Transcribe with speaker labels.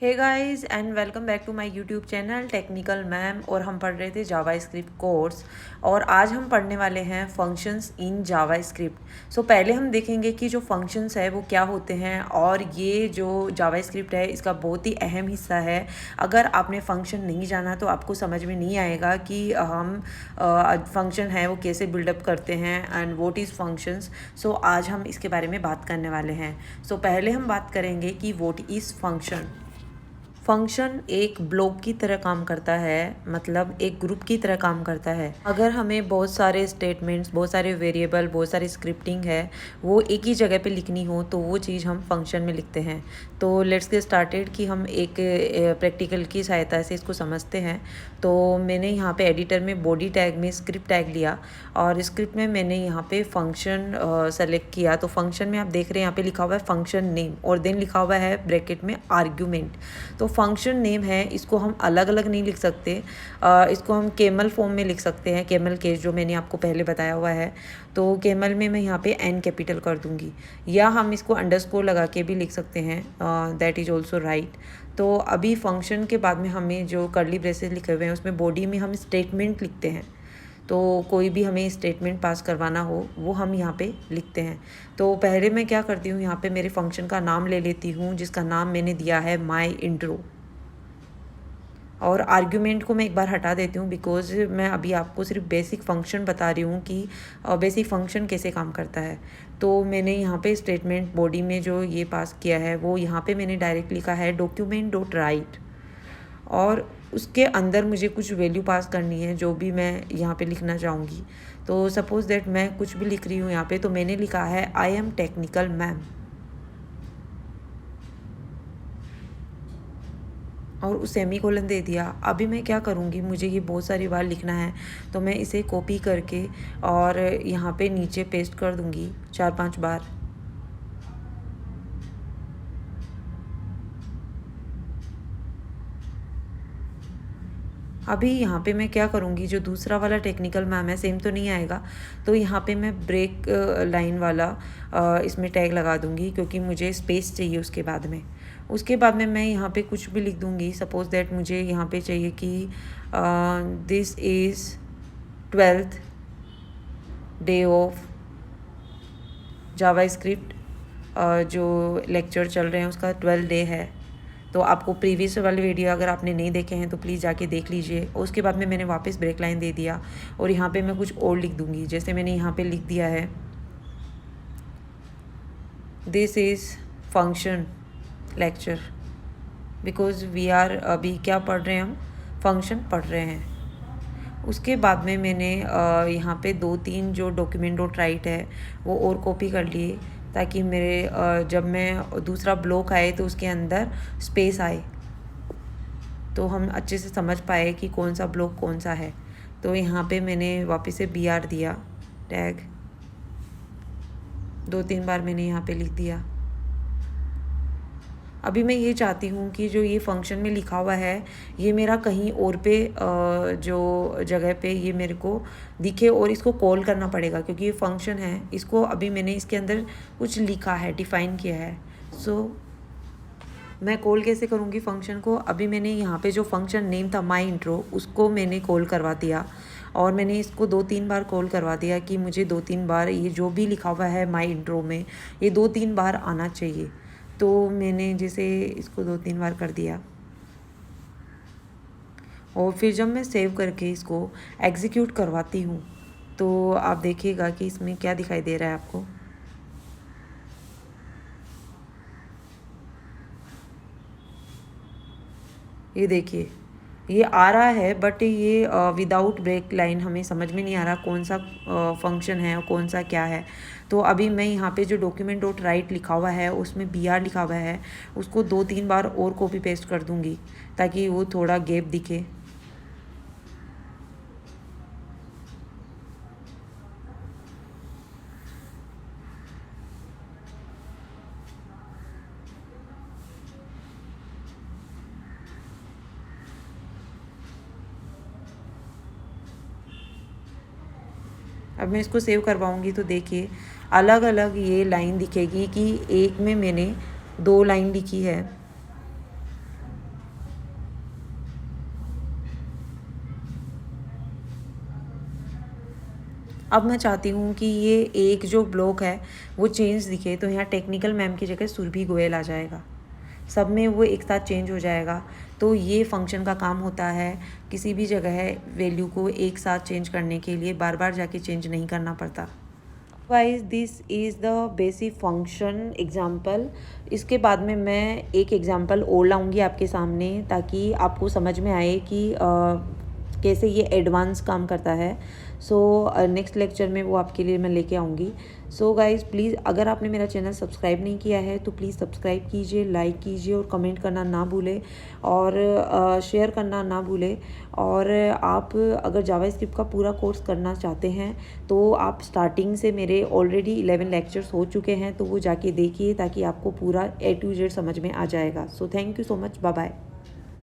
Speaker 1: Hey guys and welcome back to my YouTube channel technical ma'am. और हम पढ़ रहे थे जावा स्क्रिप्ट कोर्स और आज हम पढ़ने वाले हैं फंक्शंस इन जावा स्क्रिप्ट। सो पहले हम देखेंगे कि जो फंक्शंस है वो क्या होते हैं और ये जो जावा स्क्रिप्ट है इसका बहुत ही अहम हिस्सा है। अगर आपने फंक्शन नहीं जाना तो आपको समझ में नहीं आएगा कि हम फंक्शन है वो कैसे बिल्डअप करते हैं एंड व्हाट इज़ फंक्शंस। सो आज हम इसके बारे में बात करने वाले हैं। सो पहले हम बात करेंगे कि व्हाट इज़ फंक्शन। फंक्शन एक ब्लॉक की तरह काम करता है, मतलब एक ग्रुप की तरह काम करता है। अगर हमें बहुत सारे स्टेटमेंट्स, बहुत सारे वेरिएबल, बहुत सारी स्क्रिप्टिंग है वो एक ही जगह पे लिखनी हो तो वो चीज़ हम फंक्शन में लिखते हैं। तो लेट्स गेट स्टार्टेड कि हम एक प्रैक्टिकल की सहायता से इसको समझते हैं। तो मैंने यहाँ पे एडिटर में बॉडी टैग में स्क्रिप्ट टैग लिया और स्क्रिप्ट में मैंने यहाँ पे फंक्शन सेलेक्ट किया। तो फंक्शन में आप देख रहे हैं यहाँ पे लिखा हुआ है फंक्शन नेम और देन लिखा हुआ है ब्रैकेट में आर्ग्यूमेंट। तो फंक्शन नेम है, इसको हम अलग अलग नहीं लिख सकते, इसको हम केमल फॉर्म में लिख सकते हैं, केमल केस जो मैंने आपको पहले बताया हुआ है। तो केमल में मैं यहाँ पे एन कैपिटल कर दूँगी, या हम इसको अंडरस्कोर लगा के भी लिख सकते हैं, दैट इज़ ऑल्सो राइट। तो अभी फंक्शन के बाद में हमें जो कर्ली ब्रेसेस लिखे हुए हैं उसमें बॉडी में हम स्टेटमेंट लिखते हैं। तो कोई भी हमें स्टेटमेंट पास करवाना हो वो हम यहाँ पे लिखते हैं। तो पहले मैं क्या करती हूँ, यहाँ पे मेरे फंक्शन का नाम ले लेती हूँ जिसका नाम मैंने दिया है माई इंट्रो। और आर्ग्यूमेंट को मैं एक बार हटा देती हूँ बिकॉज मैं अभी आपको सिर्फ बेसिक फंक्शन बता रही हूँ कि बेसिक फंक्शन कैसे काम करता है। तो मैंने यहाँ पे स्टेटमेंट बॉडी में जो ये पास किया है वो यहाँ पे मैंने डायरेक्ट लिखा है डॉक्यूमेंट डॉट राइट, और उसके अंदर मुझे कुछ वैल्यू पास करनी है जो भी मैं यहाँ पे लिखना चाहूँगी। तो सपोज़ दैट मैं कुछ भी लिख रही हूँ यहाँ पे, तो मैंने लिखा है आई एम टेक्निकल मैम और उस सेमीकोलन दे दिया। अभी मैं क्या करूँगी, मुझे ये बहुत सारी बार लिखना है तो मैं इसे कॉपी करके और यहाँ पे नीचे पेस्ट कर दूँगी 4-5 बार। अभी यहाँ पे मैं क्या करूँगी, जो दूसरा वाला टेक्निकल मैम है सेम तो नहीं आएगा, तो यहाँ पे मैं ब्रेक लाइन वाला इसमें टैग लगा दूँगी क्योंकि मुझे स्पेस चाहिए उसके बाद में। उसके बाद में मैं यहाँ पे कुछ भी लिख दूँगी। सपोज़ दैट मुझे यहाँ पे चाहिए कि this is 12th day of Java script, जो लेक्चर चल रहे हैं उसका 12 डे है। तो आपको प्रीवियस वाले वीडियो अगर आपने नहीं देखे हैं तो प्लीज़ जाके देख लीजिए। और उसके बाद में मैंने वापस ब्रेक लाइन दे दिया और यहाँ पे मैं कुछ और लिख दूँगी। जैसे मैंने यहाँ पे लिख दिया है this is function lecture, because we are अभी क्या पढ़ रहे हैं, हम फंक्शन पढ़ रहे हैं। उसके बाद में मैंने यहाँ पे 2-3 जो डॉक्यूमेंट डॉट राइट है वो और कॉपी कर लिए ताकि मेरे जब मैं दूसरा ब्लॉक आए तो उसके अंदर स्पेस आए, तो हम अच्छे से समझ पाए कि कौन सा ब्लॉक कौन सा है। तो यहाँ पे मैंने वापस से BR दिया टैग, 2-3 बार मैंने यहाँ पे लिख दिया। अभी मैं ये चाहती हूँ कि जो ये फंक्शन में लिखा हुआ है ये मेरा कहीं और पे जो जगह पे ये मेरे को दिखे और इसको कॉल करना पड़ेगा क्योंकि ये फंक्शन है। इसको अभी मैंने इसके अंदर कुछ लिखा है, डिफ़ाइन किया है। सो मैं कॉल कैसे करूँगी फंक्शन को, अभी मैंने यहाँ पे जो फंक्शन नेम था माई इंट्रो उसको मैंने कॉल करवा दिया और मैंने इसको 2-3 बार कॉल करवा दिया कि मुझे 2-3 बार ये जो भी लिखा हुआ है माई इंट्रो में ये 2-3 बार आना चाहिए। तो मैंने जैसे इसको 2-3 बार कर दिया और फिर जब मैं सेव करके इसको एग्जीक्यूट करवाती हूँ तो आप देखिएगा कि इसमें क्या दिखाई दे रहा है आपको। ये देखिए ये आ रहा है बट ये विदाउट ब्रेक लाइन हमें समझ में नहीं आ रहा कौन सा फंक्शन है और कौन सा क्या है। तो अभी मैं यहाँ पे जो डॉक्यूमेंट डॉट राइट लिखा हुआ है उसमें BR लिखा हुआ है, उसको 2-3 बार और कॉपी पेस्ट कर दूँगी ताकि वो थोड़ा गैप दिखे। अब मैं इसको सेव करवाऊँगी तो देखिए अलग अलग ये लाइन दिखेगी कि एक में मैंने 2 लाइन लिखी है अब मैं चाहती हूँ कि ये एक जो ब्लॉक है वो चेंज दिखे, तो यहाँ टेक्निकल मैम की जगह सुरभि गोयल आ जाएगा, सब में वो एक साथ चेंज हो जाएगा। तो ये फंक्शन का काम होता है, किसी भी जगह वैल्यू को एक साथ चेंज करने के लिए बार बार जाके चेंज नहीं करना पड़ता। Wise this is the basic function example. इसके बाद में मैं एक एग्जाम्पल और लाऊंगी आपके सामने, ताकि आपको समझ में आए कि कैसे ये एडवांस काम करता है। सो नेक्स्ट लेक्चर में वो आपके लिए मैं लेके आऊँगी। सो गाइज़ प्लीज़, अगर आपने मेरा चैनल सब्सक्राइब नहीं किया है तो प्लीज़ सब्सक्राइब कीजिए, लाइक कीजिए और कमेंट करना ना भूलें और शेयर करना ना भूलें। और आप अगर जावास्क्रिप्ट का पूरा कोर्स करना चाहते हैं तो आप स्टार्टिंग से, मेरे ऑलरेडी 11 लेक्चर्स हो चुके हैं, तो वो जाके देखिए ताकि आपको पूरा A to Z समझ में आ जाएगा। So thank you so much, bye bye.